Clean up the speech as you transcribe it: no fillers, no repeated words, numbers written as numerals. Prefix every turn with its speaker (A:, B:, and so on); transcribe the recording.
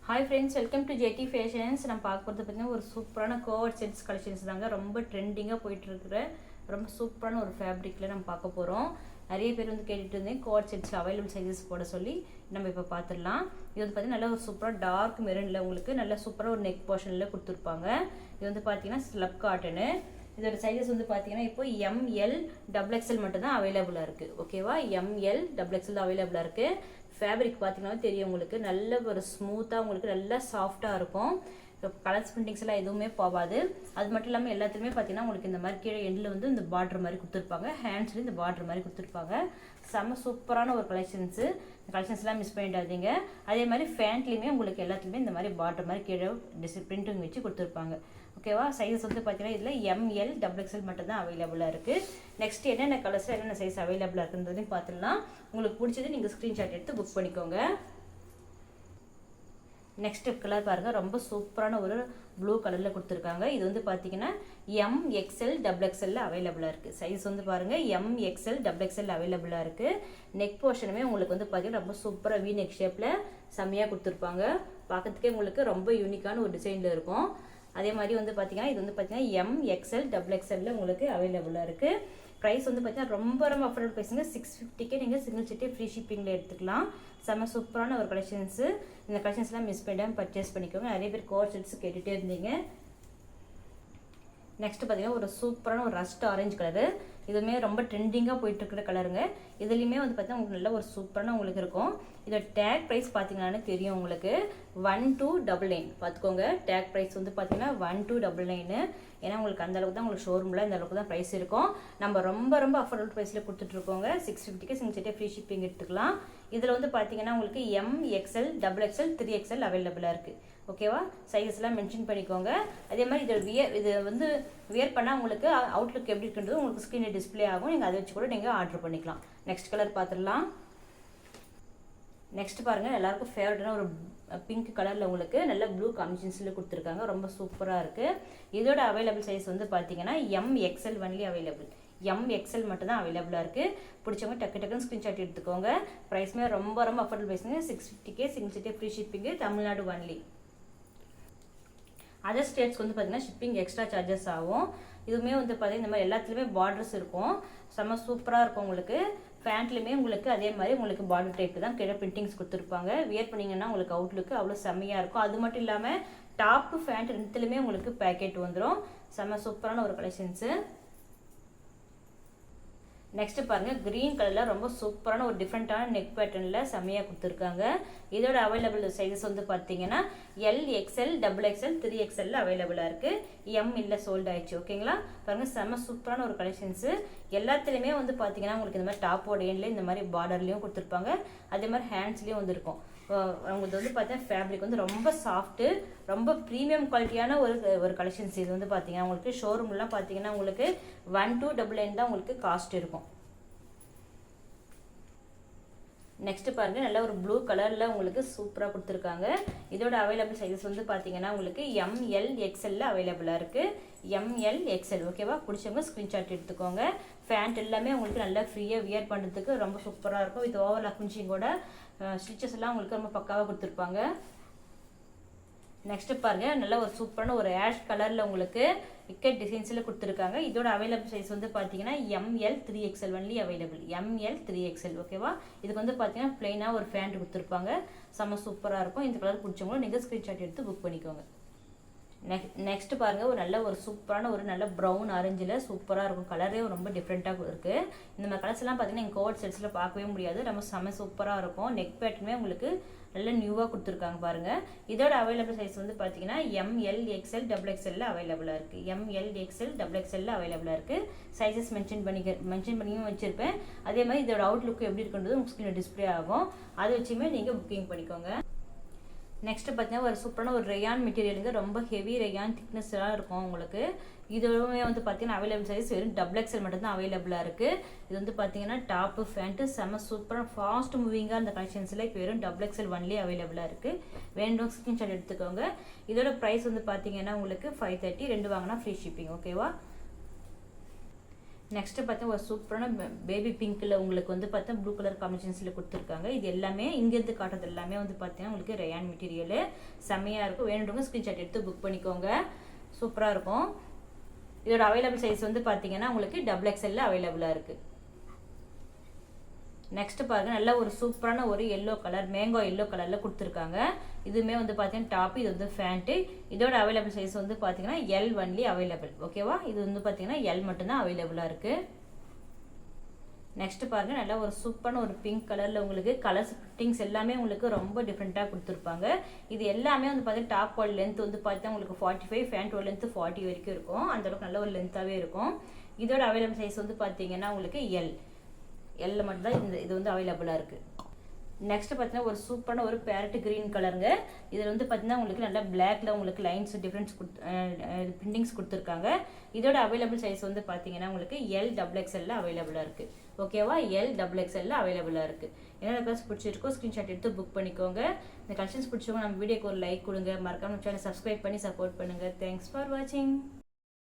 A: Hi friends, welcome to JD Fashions. நம்ம பார்க்க போகிறது பார்த்தீங்கன்னா ஒரு சூப்பரான கோவர்ட் செட்ஸ் கலெக்ஷன்ஸ் தாங்க. ரொம்ப ட்ரெண்டிங்காக போயிட்டுருக்குற ரொம்ப சூப்பரான ஒரு ஃபேப்ரிக்கில் நம்ம பார்க்க போகிறோம். நிறைய பேர் வந்து கேட்டுட்டு இருந்தேன் கோவர்ட் செட்ஸ் அவைலபிள் சைஸஸ் போட சொல்லி. நம்ம இப்போ பார்த்துடலாம். இது வந்து பார்த்தீங்கன்னா நல்ல ஒரு சூப்பராக டார்க் மெரூனில் உங்களுக்கு நல்ல சூப்பராக ஒரு நெக் போர்ஷனில் கொடுத்துருப்பாங்க. இது வந்து பார்த்தீங்கன்னா ஸ்லப் காட்டனு. இதோட சைஸஸ் வந்து பார்த்தீங்கன்னா இப்போ எம்எல் XXL மட்டும்தான் அவைலபிளாக இருக்குது. ஓகேவா, எம்எல் XXL தான் அவைலபிளாக இருக்குது. ஃபேப்ரிக் பார்த்தீங்கன்னா தெரியும் உங்களுக்கு, நல்ல ஒரு ஸ்மூத்தாக உங்களுக்கு நல்லா சாஃப்டாக இருக்கும். கலர்ஸ் பிரிண்டிங்ஸ் எல்லாம் எதுவுமே போகாது. அது மட்டும் இல்லாமல் எல்லாத்துலேயுமே பார்த்தீங்கன்னா உங்களுக்கு இந்த மாதிரி கீழே எண்டில் வந்து இந்த பார்டர் மாதிரி கொடுத்துருப்பாங்க, ஹேண்ட்ஸ்லேயும் இந்த பார்டர் மாதிரி கொடுத்துருப்பாங்க. செம்ம சூப்பரான ஒரு கலெக்ஷன்ஸு. இந்த கலெக்ஷன்ஸ்லாம் மிஸ் பண்ணிடாதீங்க. அதே மாதிரி ஃபேண்ட்லேயுமே உங்களுக்கு எல்லாத்துலேயுமே இந்த மாதிரி பார்டர் மாதிரி கீழே பிரிண்டிங் வச்சு கொடுத்துருப்பாங்க. ஓகேவா, சைஸஸ் வந்து பார்த்தீங்கன்னா இதில் எம்எல் XXL மட்டும் தான் அவைலபிளாக இருக்குது. நெக்ஸ்ட் என்னென்ன கலர்ஸில் என்னென்ன சைஸ் அவைலபிளாக இருக்குன்றதையும் பார்த்துடலாம். உங்களுக்கு பிடிச்சது நீங்கள் ஸ்க்ரீன்ஷாட் எடுத்து புக் பண்ணிக்கோங்க. நெக்ஸ்ட் கலர் பாருங்கள், ரொம்ப சூப்பரான ஒரு ப்ளூ கலரில் கொடுத்துருக்காங்க. இது வந்து பார்த்தீங்கன்னா MXL XXL அவைலபிளாக இருக்குது. சைஸ் வந்து பாருங்கள் MXL XXL அவைலபிளாக இருக்குது. நெக் போர்ஷனுமே உங்களுக்கு வந்து பார்த்தீங்கன்னா ரொம்ப சூப்பராக வி நெக் ஷேப்பில் செம்மையாக கொடுத்துருப்பாங்க. பார்க்கறதுக்கே உங்களுக்கு ரொம்ப யூனிக்கான ஒரு டிசைனில் இருக்கும். அதே மாதிரி வந்து பார்த்தீங்கன்னா இது வந்து பார்த்தீங்கன்னா MXL XXL உங்களுக்கு அவைலபிளாக இருக்குது. ப்ரைஸ் வந்து பார்த்தீங்கன்னா ரொம்ப அஃபோர்டபுள் ப்ரைஸுங்க. 650க்கே நீங்கள் சிங்கிள் சிட்டே ஃப்ரீ ஷிப்பிங்கில் எடுத்துக்கலாம். செம்ம சூப்பரான ஒரு கலெக்ஷன்ஸு. இந்த கலெக்ஷன்ஸ்லாம் மிஸ் பண்ணிடாமல் பர்ச்சேஸ் பண்ணிக்கோங்க. நிறைய பேர் கோட் செட்ஸ் கேட்டுகிட்டே இருந்தீங்க. நெக்ஸ்ட் பார்த்தீங்கன்னா ஒரு சூப்பரான ஒரு ரஸ்ட் ஆரஞ்சு கலரு. இதுவுமே ரொம்ப ட்ரெண்டிங்காக போயிட்டுருக்கிற கலருங்க. இதுலேயுமே வந்து பார்த்தீங்கன்னா உங்களுக்கு நல்ல ஒரு சூப்பரான உங்களுக்கு இருக்கும். இதோட டேக் ப்ரைஸ் பார்த்தீங்கன்னாலே தெரியும் உங்களுக்கு, 1299 பார்த்துக்கோங்க. டேக் ப்ரைஸ் வந்து பார்த்தீங்கன்னா 1299. ஏன்னா உங்களுக்கு அந்த அளவுக்கு தான் உங்களுக்கு ஷோரூமில் இந்த அளவுக்கு தான் ப்ரைஸ் இருக்கும். நம்ம ரொம்ப அஃபோர்டபுள் ப்ரைஸில் கொடுத்துட்ருக்கோங்க. 650க்கு சிங்கிள் செட்டே ஃப்ரீ ஷிப்பிங் எடுத்துக்கலாம். இதில் வந்து பார்த்தீங்கன்னா உங்களுக்கு MXL XXL 3XL அவைலபிளாக இருக்குது. ஓகேவா, சைஸஸ்லாம் மென்ஷன் பண்ணிக்கோங்க. அதே மாதிரி இது வந்து வியர் பண்ணால் உங்களுக்கு அவுட்லுக் எப்படி இருக்குன்றது உங்களுக்கு ஸ்க்ரீனில் டிஸ்பிளே ஆகும். நீங்கள் அதை வச்சு கூட நீங்கள் ஆர்டர் பண்ணிக்கலாம். நெக்ஸ்ட் கலர் பார்த்துடலாம். நெக்ஸ்ட் பாருங்கள், எல்லாருக்கும் ஃபேவரட்டான ஒரு பிங்க் கலரில் உங்களுக்கு நல்ல ப்ளூ காம்பினேஷன்ஸில் கொடுத்துருக்காங்க. ரொம்ப சூப்பராக இருக்குது. இதோட அவைலபிள் சைஸ் வந்து பார்த்தீங்கன்னா MXL ஒன்லி அவைலபிள். MXL மட்டும் தான் அவைலபிளாக இருக்குது. பிடிச்சவங்க டக்குன்னு ஸ்க்ரீன்ஷாட் எடுத்துக்கோங்க. ப்ரைஸுமே ரொம்ப அஃபோர்டபுள் ப்ரைஸுங்க. 650க்கே சிங்கிள் சிட்டே free shipping, Tamil Nadu only. Other ஸ்டேட்ஸ்க்கு வந்து பார்த்தீங்கன்னா ஷிப்பிங் எக்ஸ்ட்ரா சார்ஜஸ் ஆகும். இதுவுமே வந்து பார்த்தீங்கன்னா இந்த மாதிரி எல்லாத்துலேயுமே பார்டர்ஸ் இருக்கும். செம்ம சூப்பராக இருக்கும் உங்களுக்கு. ஃபேண்ட்லேயுமே உங்களுக்கு அதே மாதிரி உங்களுக்கு பார்டர் டைப் தான் கீழே பிரிண்டிங்ஸ் கொடுத்துருப்பாங்க. வியர் பண்ணிங்கன்னா உங்களுக்கு அவுட்லுக்கு அவ்வளோ செம்மையாக இருக்கும். அது மட்டும் இல்லாமல் டாப்பு ஃபேண்ட் ரெண்டுத்துலேயுமே உங்களுக்கு பேக்கெட் வந்துடும். செம்ம சூப்பரான ஒரு கலெக்ஷன்ஸு. நெக்ஸ்ட் பாருங்கள், க்ரீன் கலரில் ரொம்ப சூப்பரான ஒரு டிஃப்ரெண்ட்டான நெக் பேட்டர்னில் செம்மையாக கொடுத்துருக்காங்க. இதோட அவைலபிள் சைஸஸ் வந்து பார்த்தீங்கன்னா LXL XXL 3XL அவைலபிளாக இருக்குது. M இல்லை, சோல்ட் ஆயிடுச்சு. ஓகேங்களா, பாருங்கள் செம்ம சூப்பரான ஒரு கலெக்ஷன்ஸு. எல்லாத்துலேயுமே வந்து பார்த்தீங்கன்னா உங்களுக்கு இந்த மாதிரி டாப்போட எண்ட்லேயும் இந்த மாதிரி பார்டர்லேயும் கொடுத்துருப்பாங்க. அதே மாதிரி ஹேண்ட்ஸ்லேயும் வந்து இருக்கும். உங்களுக்கு வந்து பார்த்தீங்கன்னா ஃபேப்ரிக் வந்து ரொம்ப சாஃப்ட்டு, ரொம்ப ப்ரீமியம் குவாலிட்டியான ஒரு கலெக்ஷன்ஸ். இது வந்து பார்த்தீங்கன்னா உங்களுக்கு ஷோரூம்லாம் பார்த்தீங்கன்னா உங்களுக்கு 1299 தான் உங்களுக்கு காஸ்ட் இருக்கும். நெக்ஸ்ட் பாருங்க, நல்ல ஒரு ப்ளூ கலரில் உங்களுக்கு சூப்பராக கொடுத்துருக்காங்க. இதோட அவைலபிள் சைஸஸ் வந்து பார்த்தீங்கன்னா உங்களுக்கு ML XL அவைலபிளாக இருக்குது. ML XL. ஓகேவா, பிடிச்சவங்க ஸ்க்ரீன்ஷாட் எடுத்துக்கோங்க. ஃபேண்ட் எல்லாமே உங்களுக்கு நல்லா ஃப்ரீயாக வியர் பண்ணுறதுக்கு ரொம்ப சூப்பராக இருக்கும். வித் ஓவர்லாக் ஃபினிஷிங்கோட ஸ்டிச்சஸ் எல்லாம் உங்களுக்கு ரொம்ப பக்காவாக கொடுத்துருப்பாங்க. நெக்ஸ்ட் பாருங்க, நல்ல ஒரு சூப்பரான ஒரு ஆஷ் கலரில் உங்களுக்கு விக்கெட் டிசைன்ஸில் கொடுத்துருக்காங்க. இதோட அவைலபிள் சைஸ் வந்து பார்த்தீங்கன்னா ML 3XL only available. ML 3XL. ஓகேவா, இதுக்கு வந்து பார்த்தீங்கன்னா பிளைனாக ஒரு ஃபேண்ட் கொடுத்துருப்பாங்க. செம்ம சூப்பராக இருக்கும். இந்த கலர் பிடிச்சவங்களும் நீங்கள் ஸ்க்ரீன்ஷாட் எடுத்து புக் பண்ணிக்கோங்க. நெக்ஸ்ட் பாருங்கள், ஒரு நல்ல ஒரு சூப்பரான ஒரு நல்ல ப்ரௌன் ஆரஞ்சில் சூப்பராக இருக்கும். கலரே ரொம்ப டிஃப்ரெண்ட்டாக இருக்குது. இந்த மாதிரி கலர்ஸ் எல்லாம் பார்த்தீங்கன்னா எங்கள் கோட் செட்ஸில் பார்க்கவே முடியாது. நம்ம செம்ம சூப்பராக இருக்கும். நெக் பேட்டர்னுமே உங்களுக்கு நல்ல நியூவாக கொடுத்துருக்காங்க பாருங்கள். இதோட அவைலபிள் சைஸ் வந்து பார்த்தீங்கன்னா ML XL XXL அவைலபிளாக இருக்குது. ML XL XXL அவைலபிளாக இருக்குது. சைஸஸ் மென்ஷன் பண்ணியும் வச்சுருப்பேன். அதே மாதிரி இதோட அவுட்லுக் எப்படி இருக்குன்றது உங்கள் ஸ்க்ரீனில் டிஸ்பிளே ஆகும். அதை வச்சுமே நீங்கள் புக்கிங் பண்ணிக்கோங்க. நெக்ஸ்ட் பார்த்தீங்கன்னா ஒரு சூப்பரான ஒரு ரேயான் மெட்டீரியலுங்க. ரொம்ப ஹெவி ரேயான் திக்னஸ்லாம் இருக்கும் உங்களுக்கு. இதுவுமே வந்து பார்த்தீங்கன்னா அவைலபிள் சைஸ் வெறும் XXL மட்டும்தான் அவைலபிளாக இருக்குது. இது வந்து பார்த்தீங்கன்னா டாப்பு ஃபேண்ட்டு செம்ம சூப்பராக ஃபாஸ்ட் மூவிங்காக அந்த கலெக்ஷன்ஸில் இப்போ வெறும் XXL ஒன்லி அவைலபிளாக இருக்குது. வேண்டும் ஸ்க்ரீன்ஷாட் எடுத்துக்கோங்க. இதோட ப்ரைஸ் வந்து பார்த்தீங்கன்னா உங்களுக்கு 530. 2 வாங்கினா ஃப்ரீ ஷிப்பிங். ஓகேவா, நெக்ஸ்ட்டு பார்த்தா ஒரு சூப்பரான பேபி பிங்க்கில் உங்களுக்கு வந்து பார்த்தா ப்ளூ கலர் காம்பினேஷன்ஸில் கொடுத்துருக்காங்க. இது எல்லாமே இங்கேருந்து காட்டுறது எல்லாமே வந்து பார்த்தீங்கன்னா உங்களுக்கு ரயான் மெட்டீரியலு செம்மையாக இருக்கும். வேணுன்றவங்க ஸ்க்ரீன்ஷாட் எடுத்து புக் பண்ணிக்கோங்க, சூப்பராக இருக்கும். இதோட அவைலபிள் சைஸ் வந்து பார்த்தீங்கன்னா உங்களுக்கு XXL அவைலபிளாக இருக்குது. நெக்ஸ்ட்டு பாருங்கள், நல்ல ஒரு சூப்பரான ஒரு எல்லோ கலர் மேங்கோ எல்லோ கலரில் கொடுத்துருக்காங்க. இதுவுமே வந்து பார்த்தீங்கன்னா டாப், இது வந்து ஃபேண்ட்டு. இதோட அவைலபிள் சைஸ் வந்து பார்த்தீங்கன்னா L ஒன்லி அவைலபிள். ஓகேவா, இது வந்து பார்த்தீங்கன்னா L மட்டும்தான் அவைலபிளாக இருக்குது. நெக்ஸ்ட்டு பாருங்கள், நல்லா ஒரு சூப்பரான ஒரு பிங்க் கலரில் உங்களுக்கு கலர்ஸ் ஃபிட்டிங்ஸ் எல்லாமே உங்களுக்கு ரொம்ப டிஃப்ரெண்ட்டாக கொடுத்துருப்பாங்க. இது எல்லாமே வந்து பார்த்தீங்கன்னா டாப்போட லென்த் வந்து பார்த்தீங்கன்னா உங்களுக்கு 45, ஃபேண்ட்டோட லென்த்து 40 வரைக்கும் இருக்கும். அந்தளவுக்கு நல்ல ஒரு லென்த்தாகவே இருக்கும். இதோட அவைலபிள் சைஸ் வந்து பார்த்தீங்கன்னா உங்களுக்கு L மட்டும்தான் இது வந்து அவைலபிளாக இருக்குது. நெக்ஸ்ட்டு பார்த்தீங்கன்னா ஒரு சூப்பரான ஒரு பேரட் க்ரீன் கலருங்க. இதில் வந்து பார்த்தீங்கன்னா உங்களுக்கு நல்லா பிளாக்ல உங்களுக்கு லைன்ஸ் டிஃப்ரென்ஸ் பிரிண்டிங்ஸ் கொடுத்துருக்காங்க. இதோட அவைலபிள் சைஸ் வந்து பார்த்தீங்கன்னா உங்களுக்கு LXXL அவைலபிளாக இருக்குது. ஓகேவா, LXXL அவைலபிளாக இருக்குது. என்னென்ன கலர்ஸ் பிடிச்சிருக்கோ ஸ்க்ரீன்ஷாட் எடுத்து புக் பண்ணிக்கோங்க. இந்த கலெக்ஷன்ஸ் பிடிச்சவங்க நம்ம வீடியோக்கு ஒரு லைக் கொடுங்க, மறக்காம சேனல் சப்ஸ்கிரைப் பண்ணி சப்போர்ட் பண்ணுங்கள். தேங்க்ஸ் ஃபார் வாட்சிங்.